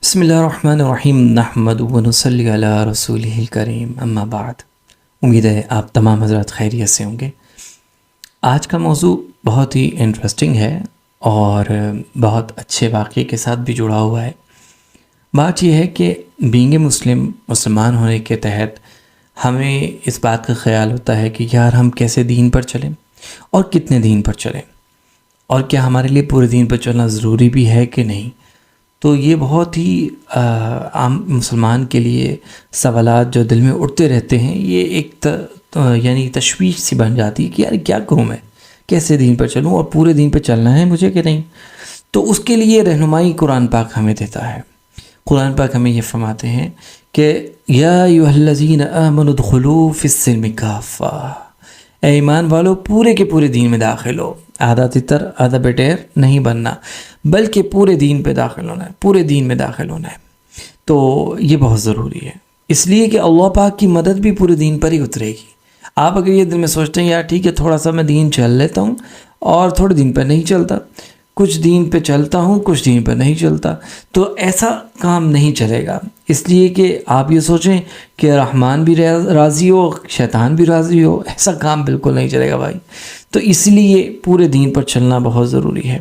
بسم اللہ الرحمن الرحیم نحمد و نصلی علی رسولہ الکریم اما بعد۔ امید ہے آپ تمام حضرات خیریت سے ہوں گے۔ آج کا موضوع بہت ہی انٹرسٹنگ ہے اور بہت اچھے واقعے کے ساتھ بھی جڑا ہوا ہے۔ بات یہ ہے کہ بینگ مسلمان ہونے کے تحت ہمیں اس بات کا خیال ہوتا ہے کہ یار ہم کیسے دین پر چلیں اور کتنے دین پر چلیں، اور کیا ہمارے لیے پورے دین پر چلنا ضروری بھی ہے کہ نہیں۔ تو یہ بہت ہی عام مسلمان کے لیے سوالات جو دل میں اٹھتے رہتے ہیں، یہ ایک یعنی تشویش سی بن جاتی ہے کہ یار کیا کروں، میں کیسے دین پر چلوں اور پورے دین پر چلنا ہے مجھے کہ نہیں۔ تو اس کے لیے رہنمائی قرآن پاک ہمیں دیتا ہے۔ قرآن پاک ہمیں یہ فرماتے ہیں کہ یا ایھا الذین آمنوا ادخلوا فی السلم کافہ، اے ایمان والو پورے کے پورے دین میں داخل ہو، آدھا تتر آدھا بٹیر نہیں بننا، بلکہ پورے دین پہ داخل ہونا ہے، پورے دین میں داخل ہونا ہے۔ تو یہ بہت ضروری ہے، اس لیے کہ اللہ پاک کی مدد بھی پورے دین پر ہی اترے گی۔ آپ اگر یہ دل میں سوچتے ہیں یار ٹھیک ہے تھوڑا سا میں دین چل لیتا ہوں اور تھوڑے دین پر نہیں چلتا، کچھ دین پہ چلتا ہوں کچھ دین پر نہیں چلتا، تو ایسا کام نہیں چلے گا۔ اس لیے کہ آپ یہ سوچیں کہ رحمان بھی راضی ہو شیطان بھی راضی ہو، ایسا کام بالکل نہیں چلے گا بھائی۔ تو اس لیے پورے دین پر چلنا بہت ضروری ہے،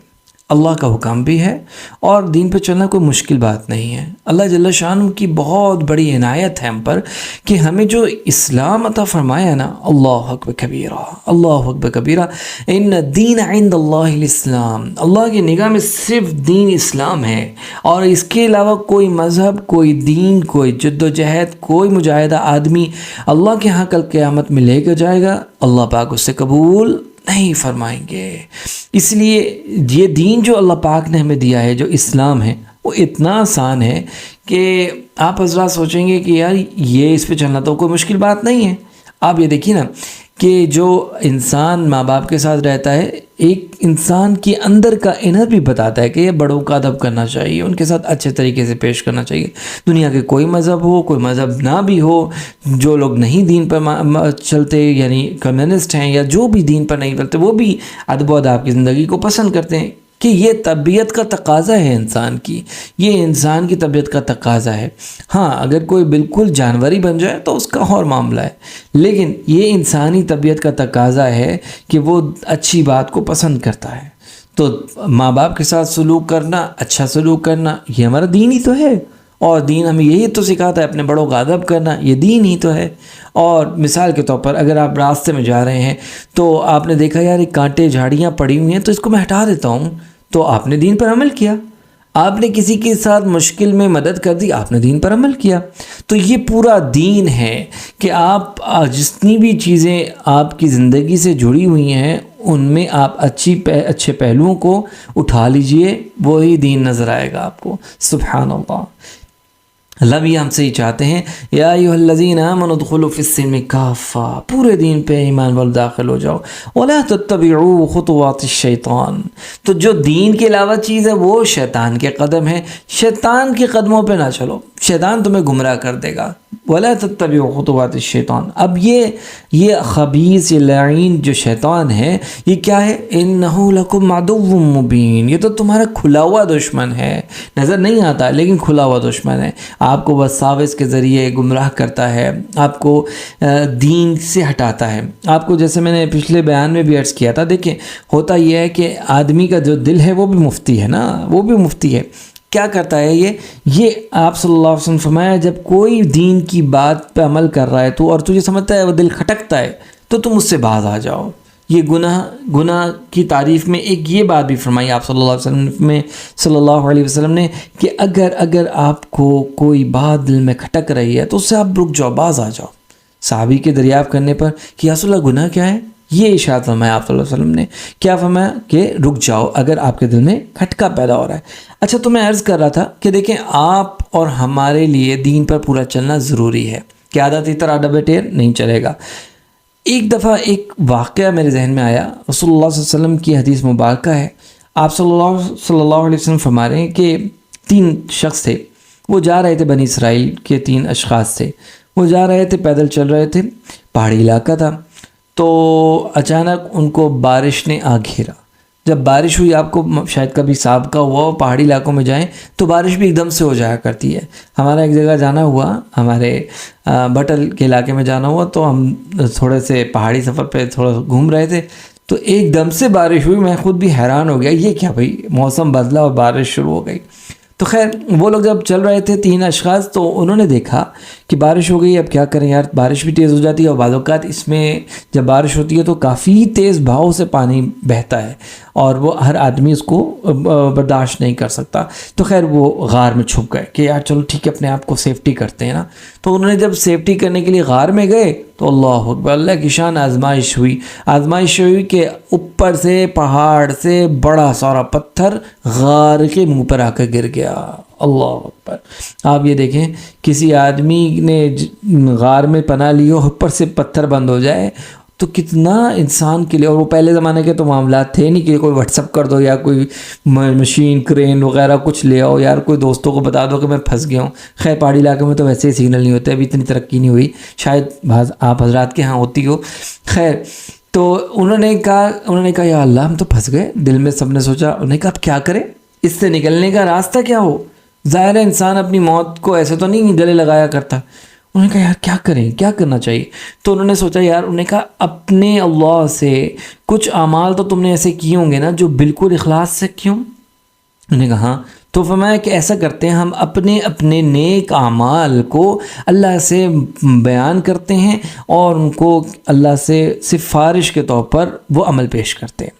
اللہ کا حکم بھی ہے، اور دین پہ چلنا کوئی مشکل بات نہیں ہے۔ اللہ جل شانہ کی بہت بڑی عنایت ہے ہم پر کہ ہمیں جو اسلام عطا فرمایا نا، اللہ اکبر کبیرہ، اللہ اکبر کبیرہ، ان الدین عند اللہ الاسلام، اللہ کی نگاہ میں صرف دین اسلام ہے، اور اس کے علاوہ کوئی مذہب، کوئی دین، کوئی جد و جہد، کوئی مجاہدہ آدمی اللہ کے ہاں کل قیامت میں لے کر جائے گا، اللہ پاک اس سے قبول نہیں فرمائیں گے۔ اس لیے یہ دین جو اللہ پاک نے ہمیں دیا ہے، جو اسلام ہے، وہ اتنا آسان ہے کہ آپ حضرات سوچیں گے کہ یار یہ اس پہ چلنا تو کوئی مشکل بات نہیں ہے۔ آپ یہ دیکھیے نا کہ جو انسان ماں باپ کے ساتھ رہتا ہے، ایک انسان کے اندر کا انر بھی بتاتا ہے کہ یہ بڑوں کا ادب کرنا چاہیے، ان کے ساتھ اچھے طریقے سے پیش کرنا چاہیے۔ دنیا کے کوئی مذہب ہو، کوئی مذہب نہ بھی ہو، جو لوگ نہیں دین پر چلتے یعنی کمیونسٹ ہیں یا جو بھی دین پر نہیں چلتے، وہ بھی ادب و آداب کی زندگی کو پسند کرتے ہیں کہ یہ طبیعت کا تقاضا ہے انسان کی، یہ انسان کی طبیعت کا تقاضا ہے۔ ہاں اگر کوئی بالکل جانوری بن جائے تو اس کا اور معاملہ ہے، لیکن یہ انسانی طبیعت کا تقاضا ہے کہ وہ اچھی بات کو پسند کرتا ہے۔ تو ماں باپ کے ساتھ سلوک کرنا، اچھا سلوک کرنا، یہ ہمارا دین ہی تو ہے، اور دین ہمیں یہی تو سکھاتا ہے، اپنے بڑوں کا ادب کرنا، یہ دین ہی تو ہے۔ اور مثال کے طور پر اگر آپ راستے میں جا رہے ہیں تو آپ نے دیکھا یار ایک کانٹے جھاڑیاں پڑی ہوئی ہیں تو اس کو میں ہٹا دیتا ہوں، تو آپ نے دین پر عمل کیا۔ آپ نے کسی کے ساتھ مشکل میں مدد کر دی، آپ نے دین پر عمل کیا۔ تو یہ پورا دین ہے کہ آپ جتنی بھی چیزیں آپ کی زندگی سے جڑی ہوئی ہیں ان میں آپ اچھے پہلوؤں کو اٹھا لیجئے، وہی دین نظر آئے گا آپ کو۔ سبحان اللہ، اللہ بھی ہم سے ہی چاہتے ہیں یا ایھا الذین آمنوا ادخلوا فی السلم کافہ، پورے دین پہ ایمان والو داخل ہو جاؤ، ولا تتبعوا خطوات الشیطان۔ تو جو دین کے علاوہ چیز ہے وہ شیطان کے قدم ہے، شیطان کے قدموں پہ نہ چلو، شیطان تمہیں گمراہ کر دے گا۔ ولا تتبعوا خطوات الشیطان، اب یہ خبیث، یہ لعین جو شیطان ہے، یہ کیا ہے؟ انہ لکم عدو مبین، یہ تو تمہارا کھلا ہوا دشمن ہے، نظر نہیں آتا لیکن کھلا ہوا دشمن ہے۔ آپ کو وساوس کے ذریعے گمراہ کرتا ہے، آپ کو دین سے ہٹاتا ہے۔ آپ کو جیسے میں نے پچھلے بیان میں بھی عرض کیا تھا، دیکھیں ہوتا یہ ہے کہ آدمی کا جو دل ہے وہ بھی مفتی ہے نا، وہ بھی مفتی ہے۔ کیا کرتا ہے یہ آپ صلی اللہ علیہ وسلم فرمایا جب کوئی دین کی بات پہ عمل کر رہا ہے تو اور تجھے سمجھتا ہے وہ دل کھٹکتا ہے تو تم اس سے باز آ جاؤ۔ یہ گناہ کی تعریف میں ایک یہ بات بھی فرمائی آپ صلی اللہ علیہ وسلم نے کہ اگر آپ کو کوئی بات دل میں کھٹک رہی ہے تو اس سے آپ رک جاؤ، باز آ جاؤ۔ صحابی کے دریافت کرنے پر کہ یا رسول اللہ گناہ کیا ہے، یہ ارشاد فرمایا آپ صلی اللہ علیہ وسلم نے، کیا فرمایا کہ رک جاؤ اگر آپ کے دل میں کھٹکا پیدا ہو رہا ہے۔ اچھا تو میں عرض کر رہا تھا کہ دیکھیں آپ اور ہمارے لیے دین پر پورا چلنا ضروری ہے کہ آدھا تیتر آدھا بٹیر نہیں چلے گا۔ ایک دفعہ ایک واقعہ میرے ذہن میں آیا، رسول اللہ صلی اللہ علیہ وسلم کی حدیث مبارکہ ہے، آپ صلی اللہ علیہ وسلم فرما رہے ہیں کہ 3 شخص تھے، وہ جا رہے تھے، بنی اسرائیل کے 3 اشخاص تھے، وہ جا رہے تھے، پیدل چل رہے تھے، پہاڑی علاقہ تھا، تو اچانک ان کو بارش نے آ گھیرا۔ جب بارش ہوئی، آپ کو شاید کبھی سابقہ ہوا ہو، پہاڑی علاقوں میں جائیں تو بارش بھی ایک دم سے ہو جایا کرتی ہے. ہمارا ایک جگہ جانا ہوا، ہمارے بٹل کے علاقے میں جانا ہوا، تو ہم تھوڑے سے پہاڑی سفر پہ تھوڑا گھوم رہے تھے، تو ایک دم سے بارش ہوئی. میں خود بھی حیران ہو گیا، یہ کیا بھائی، موسم بدلا اور بارش شروع ہو گئی. تو خیر وہ لوگ جب چل رہے تھے 3 اشخاص، تو انہوں نے دیکھا کہ بارش ہو گئی، اب کیا کریں یار، بارش بھی تیز ہو جاتی ہے، اور بعض اوقات اس میں جب بارش ہوتی ہے تو کافی تیز بہاؤ سے پانی بہتا ہے اور وہ ہر آدمی اس کو برداشت نہیں کر سکتا. تو خیر وہ غار میں چھپ گئے کہ یار چلو ٹھیک ہے، اپنے آپ کو سیفٹی کرتے ہیں نا. تو انہوں نے جب سیفٹی کرنے کے لیے غار میں گئے تو اللہ اکبر، اللہ کی شان آزمائش ہوئی. آزمائش ہوئی کہ اوپر سے پہاڑ سے بڑا سارا پتھر غار کے منہ پر آ کر گر گیا. اللہ اکبر. آپ یہ دیکھیں، کسی آدمی نے غار میں پناہ لی ہو، اوپر سے پتھر بند ہو جائے تو کتنا انسان کے لیے. اور وہ پہلے زمانے کے تو معاملات تھے نہیں کہ کوئی واٹس اپ کر دو یا کوئی مشین کرین وغیرہ کچھ لے آؤ، یار کوئی دوستوں کو بتا دو کہ میں پھنس گیا ہوں. خیر پہاڑی علاقے میں تو ویسے ہی سگنل نہیں ہوتے، ابھی اتنی ترقی نہیں ہوئی، شاید آپ حضرات کے ہاں ہوتی ہو. خیر تو انہوں نے کہا یا اللہ ہم تو پھنس گئے. دل میں سب نے سوچا، انہوں نے کہا اب کیا کریں، اس سے نکلنے کا راستہ کیا ہو. ظاہر ہے انسان اپنی موت کو ایسے تو نہیں گلے لگایا کرتا. انہوں نے کہا یار کیا کریں، کیا کرنا چاہیے. تو انہوں نے سوچا یار، انہوں نے کہا اپنے اللہ سے کچھ اعمال تو تم نے ایسے کیے ہوں گے نا جو بالکل اخلاص سے کیوں. انہوں نے کہا ہاں. تو فرمایا کہ ایسا کرتے ہیں، ہم اپنے نیک اعمال کو اللہ سے بیان کرتے ہیں اور ان کو اللہ سے سفارش کے طور پر وہ عمل پیش کرتے ہیں.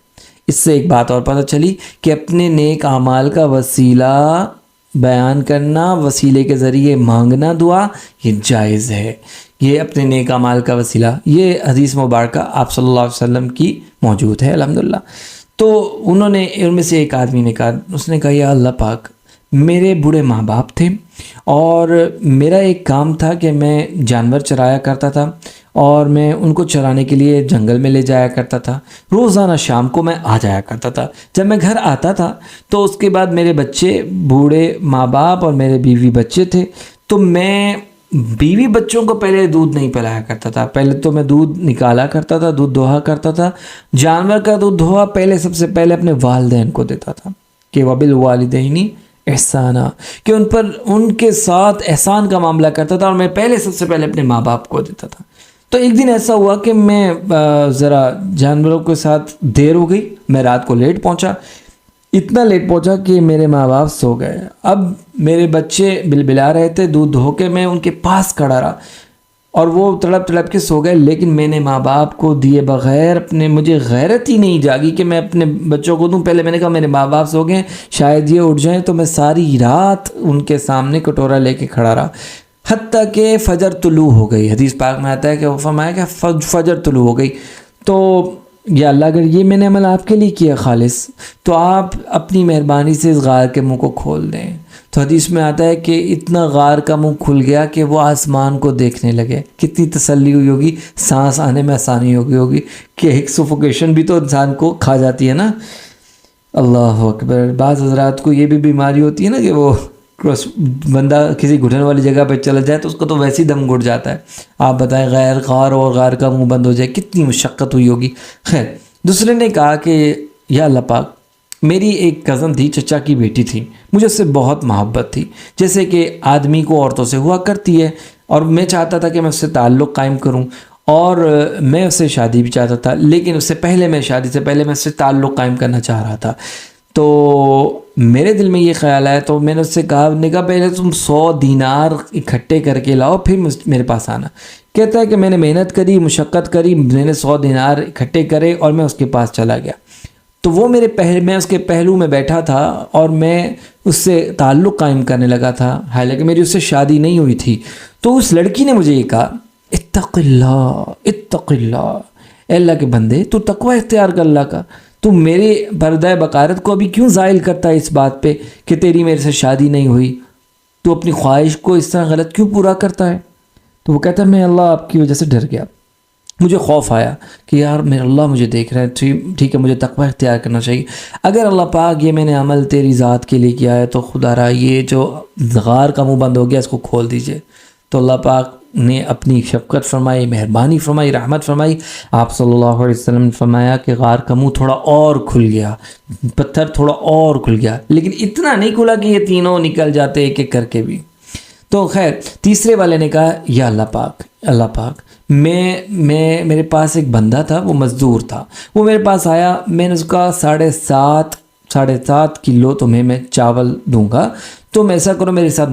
اس سے ایک بات اور پتہ چلی کہ اپنے نیک اعمال کا وسیلہ بیان کرنا، وسیلے کے ذریعے مانگنا دعا، یہ جائز ہے. یہ اپنے نیک اعمال کا وسیلہ، یہ حدیث مبارکہ آپ صلی اللہ علیہ وسلم کی موجود ہے الحمدللہ. تو ان میں سے ایک آدمی نے کہا، اس نے کہا یا اللہ پاک، میرے بوڑھے ماں باپ تھے اور میرا ایک کام تھا کہ میں جانور چرایا کرتا تھا اور میں ان کو چرانے کے لیے جنگل میں لے جایا کرتا تھا. روزانہ شام کو میں آ جایا کرتا تھا. جب میں گھر آتا تھا تو اس کے بعد میرے بچے، بوڑھے ماں باپ اور میرے بیوی بچے تھے، تو میں بیوی بچوں کو پہلے دودھ نہیں پلایا کرتا تھا. پہلے تو میں دودھ نکالا کرتا تھا، دودھ دوہا کرتا تھا. جانور کا دودھ دوہا پہلے سب سے پہلے اپنے والدین کو دیتا تھا کہ وَبِالْوَالِدَيْنِ احسانہ، کہ ان کے ساتھ احسان کا معاملہ کرتا تھا، اور میں پہلے سب سے پہلے اپنے ماں باپ کو دیتا تھا. تو ایک دن ایسا ہوا کہ میں ذرا جانوروں کے ساتھ دیر ہو گئی، میں رات کو لیٹ پہنچا. اتنا لیٹ پہنچا کہ میرے ماں باپ سو گئے. اب میرے بچے بلبلا رہے تھے، دودھ دھو کے میں ان کے پاس کھڑا رہا اور وہ تڑپ کے سو گئے. لیکن میں نے ماں باپ کو دیے بغیر مجھے غیرت ہی نہیں جاگی کہ میں اپنے بچوں کو دوں. پہلے میں نے کہا میرے ماں باپ سو گئے، شاید یہ اٹھ جائیں، تو میں ساری رات ان کے سامنے کٹورا لے کے کھڑا رہا حتیٰ کہ فجر طلوع ہو گئی. حدیث پاک میں آتا ہے کہ وہ فرمایا کہ فجر طلوع ہو گئی. تو یا اللہ اگر یہ میں نے عمل آپ کے لیے کیا خالص، تو آپ اپنی مہربانی سے اس غار کے منہ کو کھول دیں. تو حدیث میں آتا ہے کہ اتنا غار کا منہ کھل گیا کہ وہ آسمان کو دیکھنے لگے. کتنی تسلی ہوئی ہوگی، سانس آنے میں آسانی ہوگی کہ ایک سفوکیشن بھی تو انسان کو کھا جاتی ہے نا. اللہ اکبر. بعض حضرات کو یہ بھی بیماری ہوتی ہے نا کہ وہ بندہ کسی گھٹن والی جگہ پہ چلا جائے تو اس کو تو ویسے ہی دم گھٹ جاتا ہے. آپ بتائیں غیر غار اور غار کا منہ بند ہو جائے، کتنی مشقت ہوئی ہوگی. خیر دوسرے نے کہا کہ یا اللہ پاک، میری ایک کزن تھی، چچا کی بیٹی تھی، مجھے اس سے بہت محبت تھی، جیسے کہ آدمی کو عورتوں سے ہوا کرتی ہے، اور میں چاہتا تھا کہ میں اس سے تعلق قائم کروں اور میں اس سے شادی بھی چاہتا تھا. لیکن اس سے پہلے شادی سے پہلے میں اس سے تعلق قائم کرنا چاہ رہا تھا. تو میرے دل میں یہ خیال آیا تو میں نے اس سے کہا پہلے تم 100 دینار اکٹھے کر کے لاؤ پھر میرے پاس آنا. کہتا ہے کہ میں نے محنت کری، مشقت کری، میں نے 100 دینار اکٹھے کرے اور میں اس کے پاس چلا گیا. تو وہ میں اس کے پہلو میں بیٹھا تھا اور میں اس سے تعلق قائم کرنے لگا تھا، حالانکہ میری اس سے شادی نہیں ہوئی تھی. تو اس لڑکی نے مجھے یہ کہا، اتق اللہ، اے اللہ کے بندے تو تقوی اختیار کر اللہ کا. تو میرے پردہ بکارت کو ابھی کیوں زائل کرتا ہے اس بات پہ کہ تیری میرے سے شادی نہیں ہوئی؟ تو اپنی خواہش کو اس طرح غلط کیوں پورا کرتا ہے؟ تو وہ کہتا ہے میں اللہ آپ کی وجہ سے ڈر گیا، مجھے خوف آیا کہ یار میرا اللہ مجھے دیکھ رہا ہے، ٹھیک ہے مجھے تقوی اختیار کرنا چاہیے. اگر اللہ پاک یہ میں نے عمل تیری ذات کے لیے کیا ہے تو خدا را یہ جو غار کا منہ بند ہو گیا اس کو کھول دیجئے. تو اللہ پاک نے اپنی شفقت فرمائی، مہربانی فرمائی، رحمت فرمائی. آپ صلی اللہ علیہ وسلم نے فرمایا کہ غار کا منہ تھوڑا اور کھل گیا، پتھر تھوڑا اور کھل گیا، لیکن اتنا نہیں کھلا کہ یہ تینوں نکل جاتے ایک ایک کر کے بھی. تو خیر تیسرے والے نے کہا یا اللہ پاک میرے پاس ایک بندہ تھا، وہ مزدور تھا، وہ میرے پاس آیا، میں نے اس کا 7.5 کلو تمہیں میں چاول دوں گا، تم ایسا کرو میرے ساتھ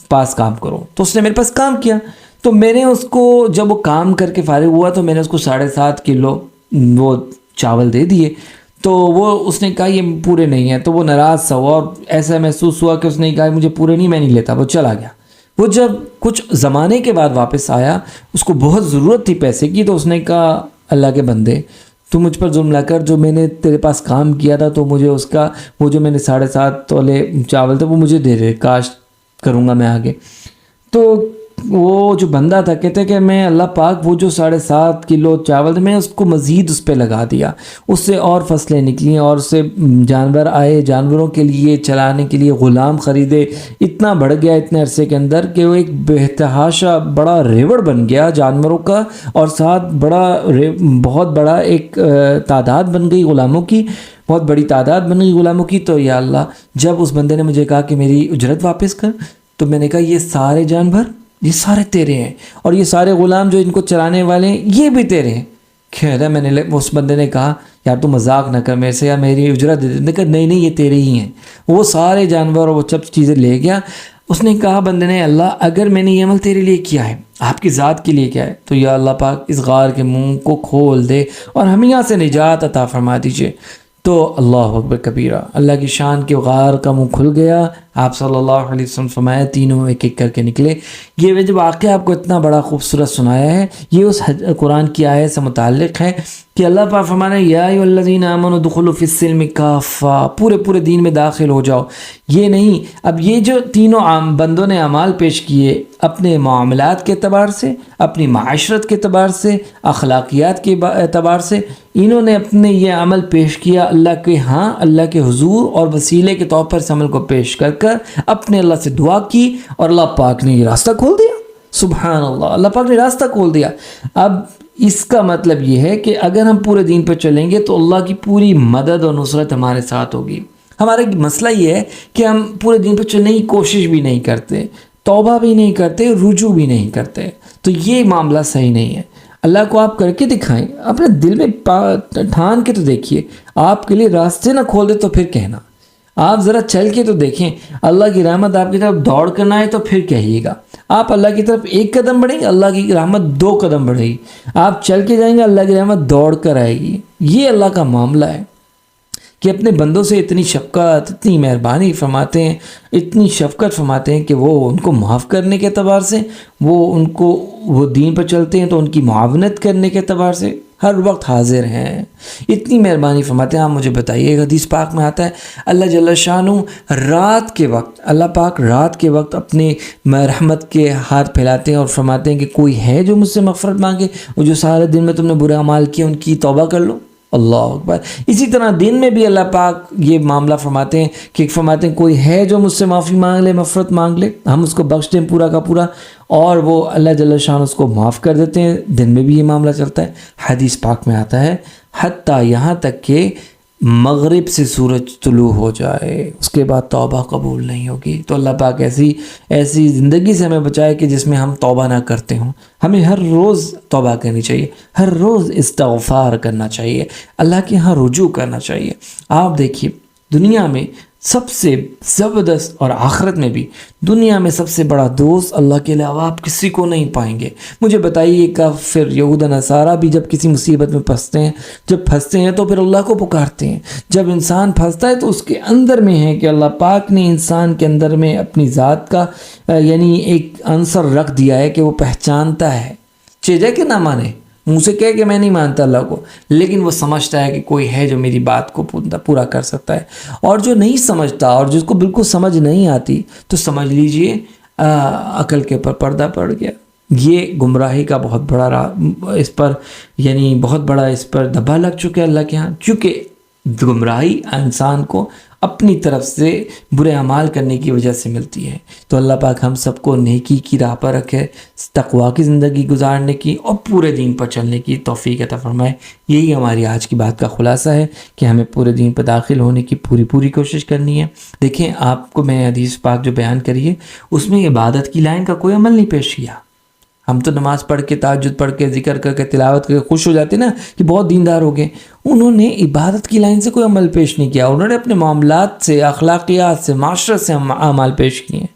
پاس کام کرو. تو اس نے میرے پاس کام کیا، تو میں نے اس کو جب وہ کام کر کے فارغ ہوا تو میں نے اس کو 7.5 کلو وہ چاول دے دیے. تو اس نے کہا یہ پورے نہیں ہیں، تو وہ ناراض سا ہوا اور ایسا محسوس ہوا کہ اس نے کہا مجھے پورے نہیں، میں نہیں لیتا. وہ چلا گیا. وہ جب کچھ زمانے کے بعد واپس آیا، اس کو بہت ضرورت تھی پیسے کی، تو اس نے کہا اللہ کے بندے تو مجھ پر ظلم نہ کر، جو میں نے تیرے پاس کام کیا تھا تو مجھے اس کا وہ جو میں نے 7.5 تولے چاول تھا وہ مجھے دے دے، کاش کروں گا میں آگے. تو وہ جو بندہ تھا کہتے کہ میں اللہ پاک وہ جو 7.5 کلو چاول تھا میں اس کو مزید اس پہ لگا دیا، اس سے اور فصلیں نکلیں اور اس سے جانور آئے، جانوروں کے لیے چلانے کے لیے غلام خریدے، اتنا بڑھ گیا اتنے عرصے کے اندر کہ وہ ایک بہتحاشا بڑا ریوڑ بن گیا جانوروں کا، اور ساتھ بہت بڑا ایک تعداد بن گئی غلاموں کی، بہت بڑی تعداد بن گئی غلاموں کی. تو یا اللہ جب اس بندے نے مجھے کہا کہ میری اجرت واپس کر، تو میں نے کہا یہ سارے جانور یہ سارے تیرے ہیں، اور یہ سارے غلام جو ان کو چلانے والے ہیں یہ بھی تیرے ہیں. خیر ہے، میں نے اس بندے نے کہا یار تو مذاق نہ کر میرے سے، یار میری اجرت دے دے. نے کہا نہیں یہ تیرے ہی ہیں. وہ سارے جانور اور وہ سب چیزیں لے گیا. اس نے کہا بندے نے اللہ اگر میں نے یہ عمل تیرے لیے کیا ہے، آپ کی ذات کے لیے کیا ہے، تو یا اللہ پاک اس غار کے منہ کو کھول دے اور ہمیں یہاں سے نجات عطا فرما دیجئے. تو اللہ اکبر کبیرہ، اللہ کی شان کے غار کا منہ کھل گیا. آپ صلی اللہ علیہ وسلم فرمایا تینوں ایک ایک کر کے نکلے. یہ جو واقعہ آپ کو اتنا بڑا خوبصورت سنایا ہے، یہ اس قرآن کی آیت سے متعلق ہے کہ اللہ پاک فرمانا یا ایھا الذین آمنوا ادخلوا فی السلم کافہ، پورے دین میں داخل ہو جاؤ. یہ نہیں، اب یہ جو تینوں عام بندوں نے اعمال پیش کیے اپنے معاملات کے اعتبار سے، اپنی معاشرت کے اعتبار سے، اخلاقیات کے اعتبار سے، انہوں نے اپنے یہ عمل پیش کیا اللہ کے ہاں، اللہ کے حضور اور وسیلے کے طور پر اس عمل کو پیش کر اپنے اللہ سے دعا کی، اور اللہ پاک نے یہ راستہ کھول دیا. سبحان اللہ، اللہ پاک نے راستہ کھول دیا. اب اس کا مطلب یہ ہے کہ اگر ہم پورے دین پر چلیں گے تو اللہ کی پوری مدد اور نصرت ہمارے ساتھ ہوگی. ہمارا مسئلہ یہ ہے کہ ہم پورے دین پر چلنے کی کوشش بھی نہیں کرتے، توبہ بھی نہیں کرتے، رجوع بھی نہیں کرتے. تو یہ معاملہ صحیح نہیں ہے. اللہ کو آپ کر کے دکھائیں، اپنے دل میں ٹھان کے تو دیکھیے. آپ کے لیے راستے نہ کھول دے تو پھر کہنا. آپ ذرا چل کے تو دیکھیں، اللہ کی رحمت آپ کی طرف دوڑ کرنا ہے تو پھر کہیے گا. آپ اللہ کی طرف 1 قدم بڑھیں گے، اللہ کی رحمت 2 قدم بڑھے گی. آپ چل کے جائیں گے، اللہ کی رحمت دوڑ کر آئے گی. یہ اللہ کا معاملہ ہے کہ اپنے بندوں سے اتنی شفقت، اتنی مہربانی فرماتے ہیں، اتنی شفقت فرماتے ہیں کہ وہ ان کو معاف کرنے کے اعتبار سے، وہ دین پر چلتے ہیں تو ان کی معاونت کرنے کے اعتبار سے ہر وقت حاضر ہیں. اتنی مہربانی فرماتے ہیں. آپ مجھے بتائیے، حدیث پاک میں آتا ہے اللہ جل شانہ رات کے وقت، اللہ پاک رات کے وقت اپنے رحمت کے ہاتھ پھیلاتے ہیں اور فرماتے ہیں کہ کوئی ہے جو مجھ سے مغفرت مانگے، وہ جو سارے دن میں تم نے برے اعمال کیے ان کی توبہ کر لو. اللہ اکبر. اسی طرح دن میں بھی اللہ پاک یہ معاملہ فرماتے ہیں کوئی ہے جو مجھ سے معافی مانگ لے، مغفرت مانگ لے، ہم اس کو بخش دیں پورا کا پورا، اور وہ اللہ جل شان اس کو معاف کر دیتے ہیں. دن میں بھی یہ معاملہ چلتا ہے. حدیث پاک میں آتا ہے حتیٰ یہاں تک کہ مغرب سے سورج طلوع ہو جائے اس کے بعد توبہ قبول نہیں ہوگی. تو اللہ پاک ایسی زندگی سے ہمیں بچائے کہ جس میں ہم توبہ نہ کرتے ہوں. ہمیں ہر روز توبہ کرنی چاہیے، ہر روز استغفار کرنا چاہیے، اللہ کے ہاں رجوع کرنا چاہیے. آپ دیکھیے دنیا میں سب سے زبردست اور آخرت میں بھی دنیا میں سب سے بڑا دوست اللہ کے علاوہ آپ کسی کو نہیں پائیں گے. مجھے بتائیے کافر یہود نصارہ بھی جب کسی مصیبت میں پھنستے ہیں تو پھر اللہ کو پکارتے ہیں. جب انسان پھنستا ہے تو اس کے اندر میں ہے کہ اللہ پاک نے انسان کے اندر میں اپنی ذات کا یعنی ایک عنصر رکھ دیا ہے کہ وہ پہچانتا ہے، چیزیں کہ نہ مانے، منہ سے کہے کہ میں نہیں مانتا اللہ کو، لیکن وہ سمجھتا ہے کہ کوئی ہے جو میری بات کو پورا کر سکتا ہے. اور جو نہیں سمجھتا اور جس کو بالکل سمجھ نہیں آتی تو سمجھ لیجئے عقل کے پر پردہ پڑ گیا. یہ گمراہی کا بہت بڑا بہت بڑا اس پر دبا لگ چکا ہے اللہ کے ہاں، کیونکہ گمراہی انسان کو اپنی طرف سے برے اعمال کرنے کی وجہ سے ملتی ہے۔ تو اللہ پاک ہم سب کو نیکی کی راہ پر رکھے، تقویٰ کی زندگی گزارنے کی اور پورے دین پر چلنے کی توفیق عطا فرمائے۔ یہی ہماری آج کی بات کا خلاصہ ہے کہ ہمیں پورے دین پر داخل ہونے کی پوری کوشش کرنی ہے۔ دیکھیں، آپ کو میں حدیث پاک جو بیان کری ہے اس میں عبادت کی لائن کا کوئی عمل نہیں پیش کیا۔ ہم تو نماز پڑھ کے، تہجد پڑھ کے، ذکر کر کے، تلاوت کر کے خوش ہو جاتے نا کہ بہت دیندار ہو گئے۔ انہوں نے عبادت کی لائن سے کوئی عمل پیش نہیں کیا، انہوں نے اپنے معاملات سے، اخلاقیات سے، معاشرت سے اعمال پیش کیے ہیں۔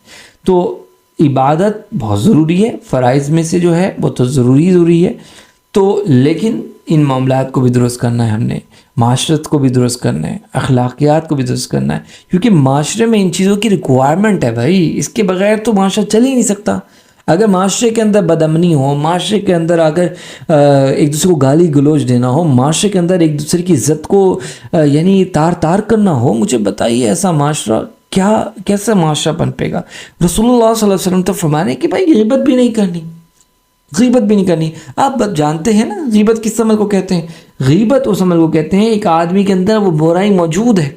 تو عبادت بہت ضروری ہے، فرائض میں سے جو ہے وہ تو ضروری ہے، تو لیکن ان معاملات کو بھی درست کرنا ہے، ہم نے معاشرت کو بھی درست کرنا ہے، اخلاقیات کو بھی درست کرنا ہے، کیونکہ معاشرے میں ان چیزوں کی ریکوائرمنٹ ہے بھائی، اس کے بغیر تو معاشرہ چل ہی نہیں سکتا۔ اگر معاشرے کے اندر بدامنی ہو، معاشرے کے اندر اگر ایک دوسرے کو گالی گلوچ دینا ہو، معاشرے کے اندر ایک دوسرے کی عزت کو یعنی تار کرنا ہو، مجھے بتائیے ایسا معاشرہ کیسا معاشرہ پنپے گا؟ رسول اللہ صلی اللہ علیہ وسلم تو فرمانے کہ بھائی غیبت بھی نہیں کرنی، غیبت بھی نہیں کرنی۔ آپ جانتے ہیں نا غیبت کس عمل کو کہتے ہیں؟ غیبت اس عمل کو کہتے ہیں ایک آدمی کے اندر وہ برائی موجود ہے،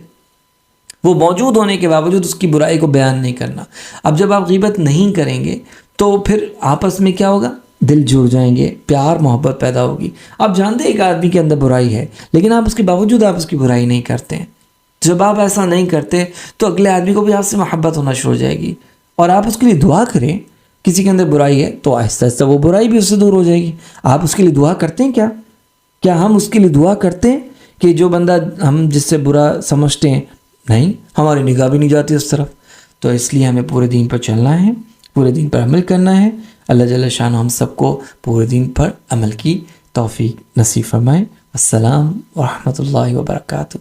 وہ موجود ہونے کے باوجود اس کی برائی کو بیان نہیں کرنا۔ اب جب آپ غیبت نہیں کریں گے تو پھر آپس میں کیا ہوگا؟ دل جڑ جائیں گے، پیار محبت پیدا ہوگی۔ آپ جانتے ہیں ایک آدمی کے اندر برائی ہے، لیکن آپ اس کے باوجود آپ اس کی برائی نہیں کرتے ہیں۔ جب آپ ایسا نہیں کرتے تو اگلے آدمی کو بھی آپ سے محبت ہونا شروع ہو جائے گی، اور آپ اس کے لیے دعا کریں۔ کسی کے اندر برائی ہے تو آہستہ آہستہ وہ برائی بھی اس سے دور ہو جائے گی۔ آپ اس کے لیے دعا کرتے ہیں کیا ہم اس کے لیے دعا کرتے ہیں کہ جو بندہ ہم جس سے برا سمجھتے ہیں، نہیں، ہماری نگاہ بھی نہیں جاتی اس طرف۔ تو اس لیے ہمیں پورے دین پر چلنا ہے، پورے دین پر عمل کرنا ہے۔ اللہ جل شانہ ہم سب کو پورے دین پر عمل کی توفیق نصیب فرمائے۔ السلام ورحمۃ اللہ وبرکاتہ۔